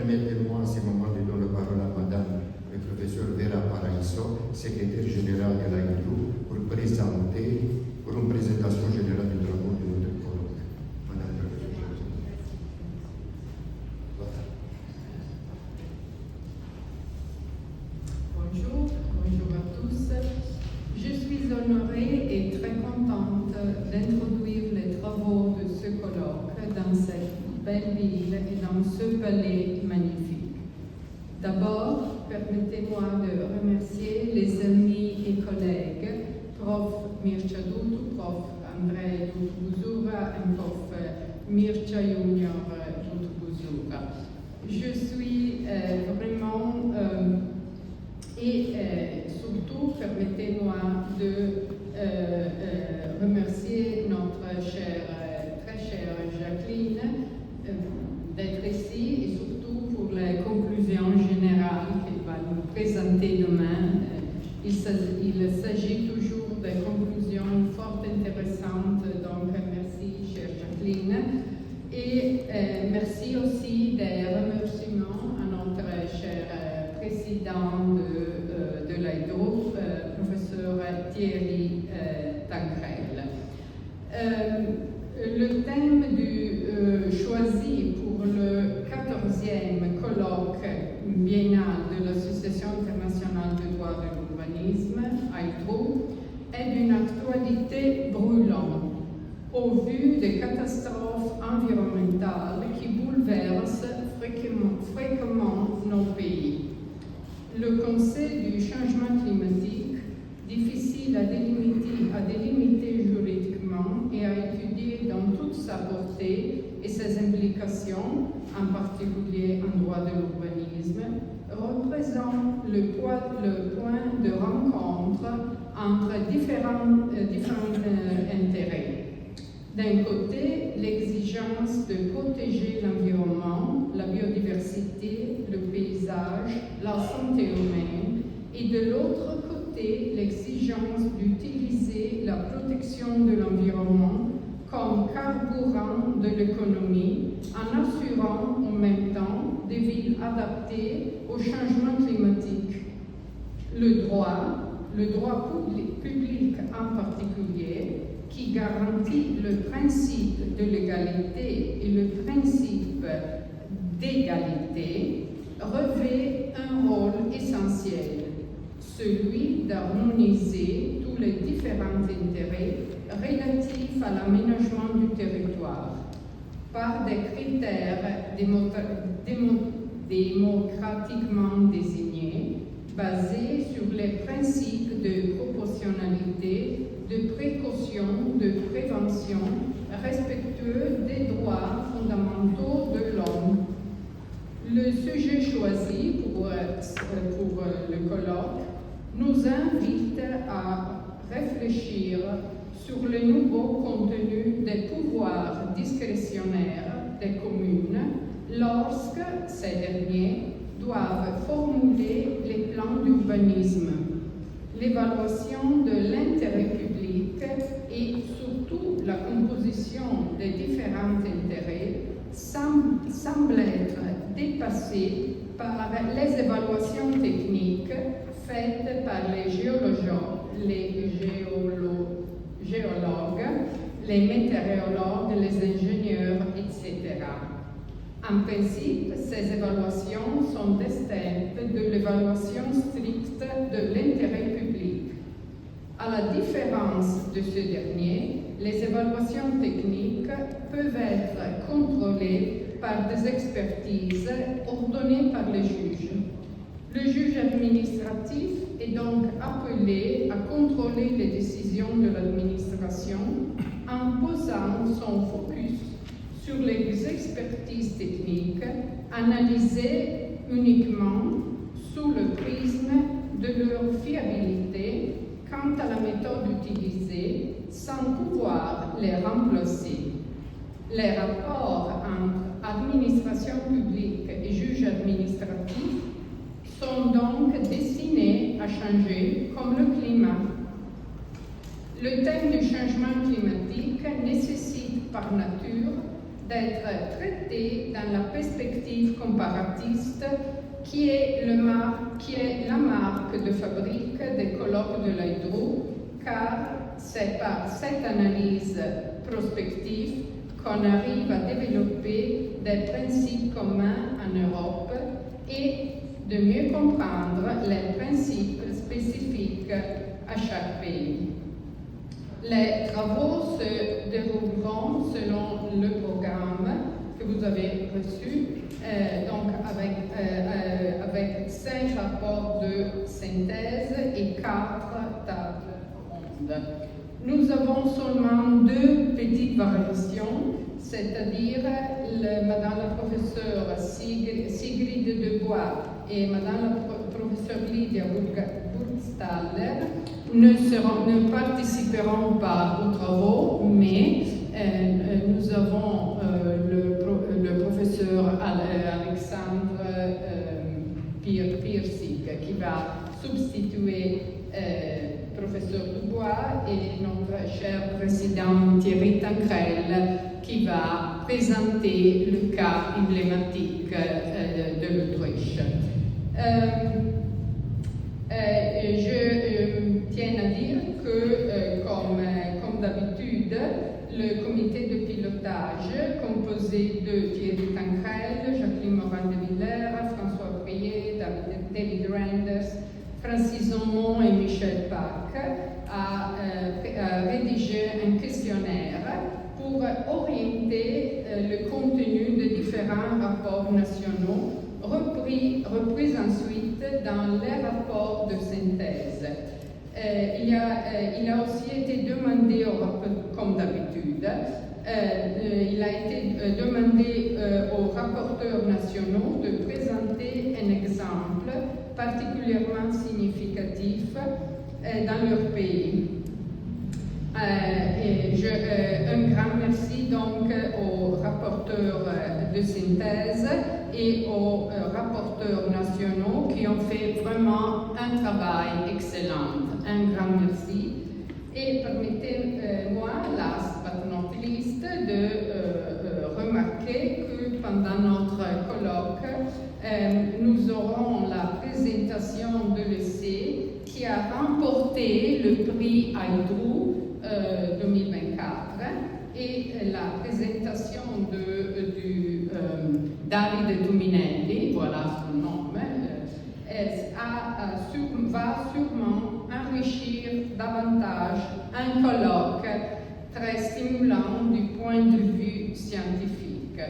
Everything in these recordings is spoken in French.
Permettez-moi en ce moment de donner la parole à Madame le professeur Vera Paraíso, secrétaire générale de l'AIDU, pour une présentation générale du travaux de notre colloque. Madame le professeur. Bonjour à tous. Je suis honorée et très contente d'introduire les travaux de ce colloque dans cette belle ville et dans ce palais magnifique. D'abord, permettez-moi de remercier les amis et collègues, prof. Mircea Dutu, prof. Andrei Dutu-Buzura et prof. Mircea Junior Dutu-Buzura. Je suis vraiment et surtout, permettez-moi de remercier notre très chère Jacqueline d'être ici et surtout pour la conclusion générale qu'elle va nous présenter demain. Il s'agit toujours de conclusions fort intéressantes, donc merci chère Jacqueline. Et merci aussi des remerciements à notre cher président de l'AIDO, professeur Thierry Tancrel. Le thème choisi pour le 14e colloque biennal de l'Association internationale de droit de l'urbanisme, AIDRO, est d'une actualité brûlante au vu des catastrophes environnementales qui bouleversent fréquemment nos pays. Le Conseil du changement climatique, difficile à délimiter juridiquement et à étudier dans toute sa portée et ses implications, en particulier en droit de l'urbanisme, représente le point de rencontre entre différents intérêts. D'un côté, l'exigence de protéger l'environnement, la biodiversité, le paysage, la santé humaine, et de l'autre côté, l'exigence d'utiliser la protection de l'environnement comme carburant de l'économie, en assurant en même temps des villes adaptées au changement climatique. Le droit public en particulier, qui garantit le principe de l'égalité et le principe d'égalité, revêt un rôle essentiel, celui d'harmoniser tous les différents intérêts relatifs à l'aménagement du territoire par des critères démocratiquement désignés, basés sur les principes de proportionnalité, de précaution, de prévention, respectueux des droits fondamentaux de l'homme. Le sujet choisi pour le colloque nous invite à réfléchir sur le nouveau contenu des pouvoirs discrétionnaires des communes lorsque ces derniers doivent formuler les plans d'urbanisme. L'évaluation de l'intérêt public et surtout la composition des différents intérêts semble être dépassée par les évaluations techniques faites par les géologues, les météorologues, les ingénieurs, etc. En principe, ces évaluations sont distinctes de l'évaluation stricte de l'intérêt public. À la différence de ce dernier, les évaluations techniques peuvent être contrôlées par des expertises ordonnées par les juges. Le juge administratif est donc appelé à contrôler les décisions de l'administration en posant son focus sur les expertises techniques analysées uniquement sous le prisme de leur fiabilité quant à la méthode utilisée sans pouvoir les remplacer. Les rapports entre administration publique et juge administratif sont donc destinés à changer comme le climat. Le thème du changement climatique nécessite par nature d'être traité dans la perspective principe comparatiste qui est la marque de fabrique des colloques de l'AIDRU, car c'est par cette analyse prospective qu'on arrive à développer des principes communs en Europe et de mieux comprendre les principes spécifiques à chaque pays. Les travaux se dérouleront selon le programme que vous avez reçu, donc avec 5 rapports de synthèse et 4 tables rondes. Nous avons seulement 2 petites variations, c'est-à-dire Madame la professeure Sigrid Debois et Madame la professeure Lydia Burgstaller ne participeront pas aux travaux, mais nous avons le professeur Alexandre Piersig qui va substituer professeur Dubois et notre cher président Thierry Tancrel qui va présenter le cas emblématique de l'Autriche. Je tiens à dire que, comme d'habitude, le comité de pilotage, composé de Thierry Tancrel, Jacqueline Morin-de-Villers, François Prier, David Renders, Francis Aumont et Michel Pack, a rédigé un questionnaire pour orienter le contenu de différents rapports nationaux, repris ensuite dans les rapports de synthèse. Il a aussi été demandé, comme d'habitude, il a été demandé aux rapporteurs nationaux de présenter un exemple particulièrement significatif dans leur pays. Un grand merci donc aux rapporteurs de synthèse et aux rapporteurs nationaux qui ont fait vraiment un travail excellent. Un grand merci. Et permettez-moi, last but not least, de remarquer que pendant notre colloque, nous aurons la présentation de l'essai qui a remporté le prix AIDRU 2024 et la présentation du Davide Tuminelli, voilà son nom, va sûrement enrichir davantage un colloque très stimulant du point de vue scientifique.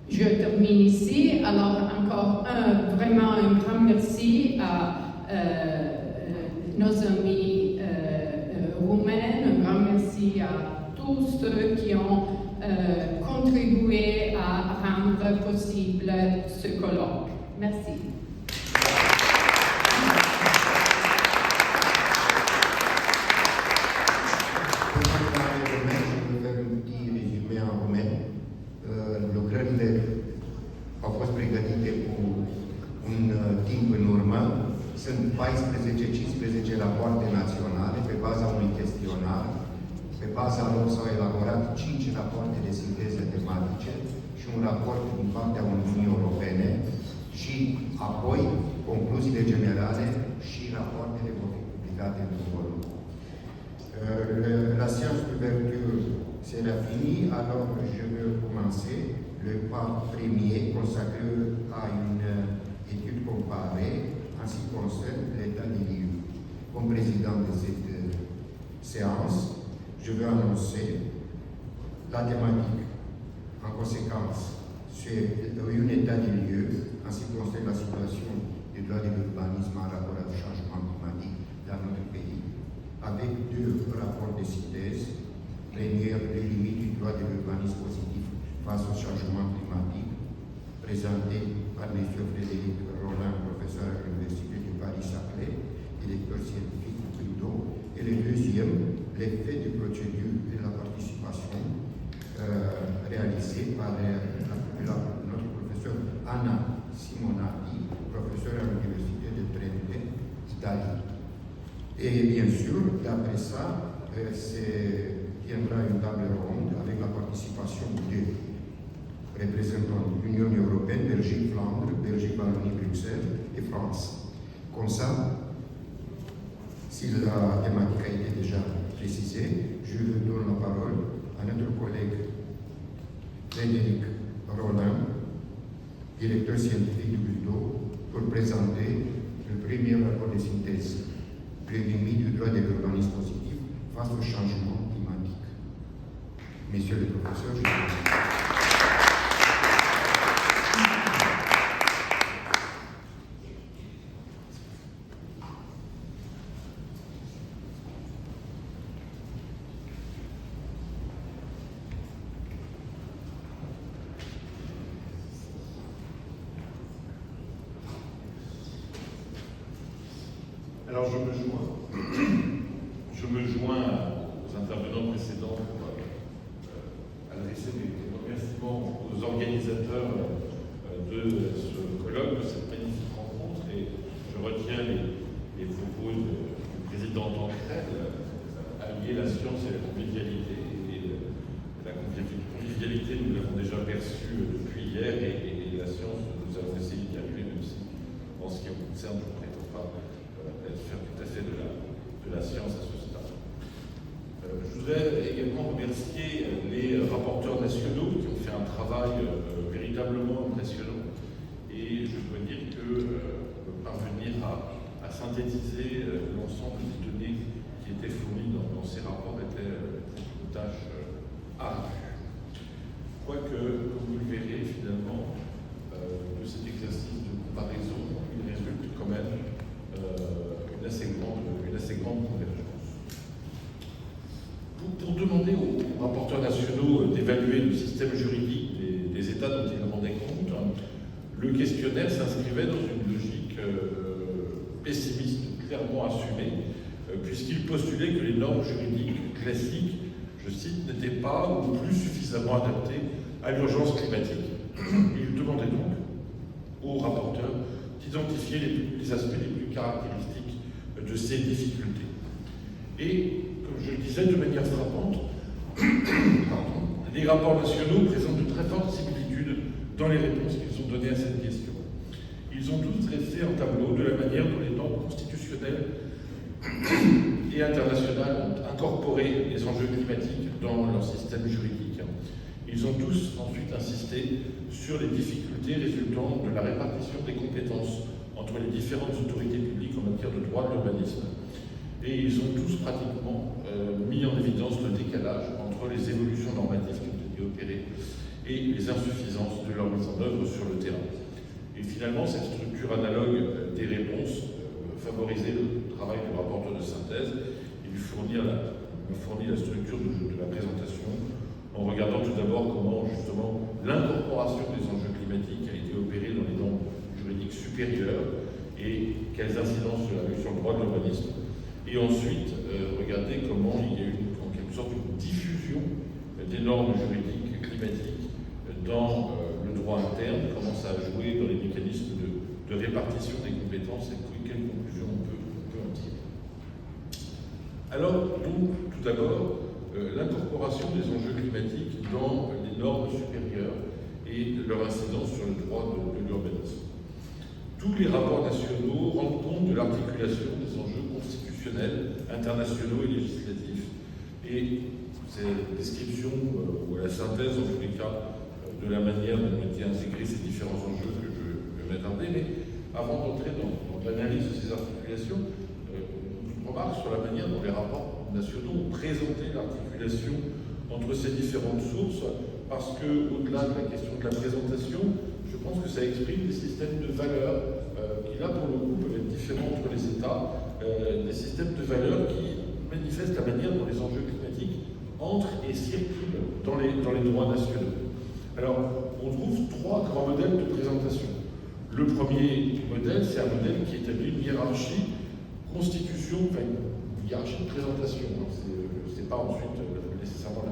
Je termine ici. Alors encore vraiment un grand merci à nos amis roumains, un grand merci à tous ceux qui ont contribué à rendre possible ce colloque. Merci. Lucrările au fost pregătite cu un timp în urmă. Sunt 14-15 rapoarte naționale pe baza unui chestionar. Pe baza lor s-au elaborat 5 rapoarte de sinteză tematice și un raport din partea Uniunii Europene și apoi concluziile generale și rapoartele vor fi publicate într-un volum. La séance d'ouverture sera finie, alors je vais commencer le pas premier consacré à une étude comparée en ce qui concerne l'état des lieux. Comme président de cette séance, je vais annoncer la thématique. En conséquence, c'est un état des lieux en ce qui concerne la situation du droit de l'urbanisme en rapport au changement climatique dans notre pays, avec 2 rapports de synthèse. Premier, les limites du droit de l'urbanisme positif face au changement climatique, présenté par M. Frédéric Roland, professeur à l'Université de Paris-Saclay, directeur scientifique du Trudeau. Et le deuxième, l'effet de procédure de la participation réalisée par notre professeur Anna Simonati, professeure à l'Université de Trento, Italie. Et bien sûr, d'après ça, tiendra une table ronde avec la participation de représentant l'Union européenne, Belgique, Flandre, Belgique, Wallonie, Bruxelles et France. Comme ça, si la thématique a été déjà précisée, je donne la parole à notre collègue Frédéric Rollin, directeur scientifique du Bureau, pour présenter le premier rapport de synthèse prévenu du droit de l'urbanisme positif face au changement climatique. Monsieur le professeur, je vous remercie. Alors je me joins aux intervenants précédents pour adresser mes remerciements aux organisateurs de ce colloque, de cette magnifique rencontre, et je retiens les propos du président Tancrède, allier la science et la convivialité. Et la convivialité, nous l'avons déjà perçue depuis hier, et la science, nous avons essayé d'y arriver, même si, en ce qui me concerne, je ne prétends pas faire tout à fait de la science à ce stade. Je voudrais également remercier les rapporteurs nationaux qui ont fait un travail véritablement impressionnant, et je dois dire que parvenir à synthétiser l'ensemble des données qui étaient fournies dans ces rapports était une tâche ardue. Quoique, comme vous le verrez finalement, de cet exercice de comparaison, il résulte quand même une assez grande convergence. Pour demander aux rapporteurs nationaux d'évaluer le système juridique des États dont ils rendaient compte, le questionnaire s'inscrivait dans une logique pessimiste clairement assumée, puisqu'il postulait que les normes juridiques classiques, je cite, n'étaient pas ou plus suffisamment adaptées à l'urgence climatique. Il demandait donc aux rapporteurs d'identifier les aspects les plus caractéristiques de ces difficultés. Et, comme je le disais de manière frappante, les rapports nationaux présentent de très fortes similitudes dans les réponses qu'ils ont données à cette question. Ils ont tous dressé un tableau de la manière dont les normes constitutionnelles et internationales ont incorporé les enjeux climatiques dans leur système juridique. Ils ont tous ensuite insisté sur les difficultés résultant de la répartition des compétences entre les différentes autorités publiques en matière de droit de l'urbanisme. Et ils ont tous pratiquement mis en évidence le décalage entre les évolutions normatives qui ont été opérées et les insuffisances de leur mise en œuvre sur le terrain. Et finalement, cette structure analogue des réponses favorisait le travail du rapporteur de synthèse. Il lui fournit la structure de la présentation en regardant tout d'abord comment justement l'incorporation des enjeux climatiques a été opérée dans les normes juridiques supérieures et quelles incidences cela a eu sur le droit de l'urbanisme. Et ensuite, regarder comment il y a eu en quelque sorte une diffusion des normes juridiques climatiques dans le droit interne, comment ça a joué dans les mécanismes de répartition des compétences et quelles conclusions on peut en tirer. Alors, donc, tout d'abord, l'incorporation des enjeux climatiques dans les normes supérieures et leur incidence sur le droit de l'urbanisme. Tous les rapports nationaux rendent compte de l'articulation des enjeux constitutionnels, internationaux et législatifs. Et c'est la description, ou la synthèse en tous les cas, de la manière dont ont été intégrés ces différents enjeux que je vais m'attarder. Mais avant d'entrer dans l'analyse de ces articulations, une remarque sur la manière dont les rapports nationaux ont présenté l'articulation entre ces différentes sources, parce que, au-delà de la question de la présentation, je pense que ça exprime des systèmes de valeurs qui, là, pour le coup, peuvent être différents entre les États, des systèmes de valeurs qui manifestent la manière dont les enjeux climatiques entrent et circulent dans les droits nationaux. Alors, on trouve trois grands modèles de présentation. Le premier modèle, c'est un modèle qui établit une hiérarchie constitution, enfin une hiérarchie de présentation. C'est pas ensuite nécessairement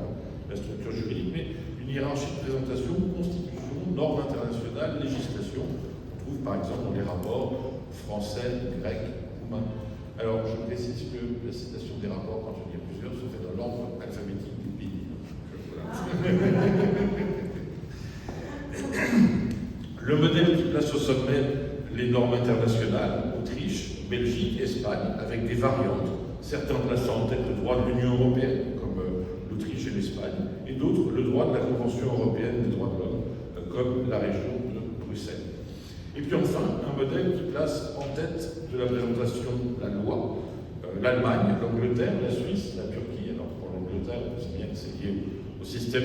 la structure juridique, mais une hiérarchie de présentation, constitution, normes internationales, législation. On trouve par exemple dans les rapports français, grecs, roumains. Alors, je précise que la citation des rapports, quand il y a plusieurs, se fait dans l'ordre alphabétique des pays. Voilà. Le modèle qui place au sommet les normes internationales, Autriche, Belgique, Espagne, avec des variantes, certains plaçant en tête le droit de l'Union européenne, comme l'Autriche et l'Espagne, et d'autres le droit de la Convention européenne des droits de l'homme, comme la région de Bruxelles. Et puis enfin, un modèle qui place en tête de la présentation la loi, l'Allemagne, l'Angleterre, la Suisse, la Turquie. Alors pour l'Angleterre, c'est bien que c'est lié au système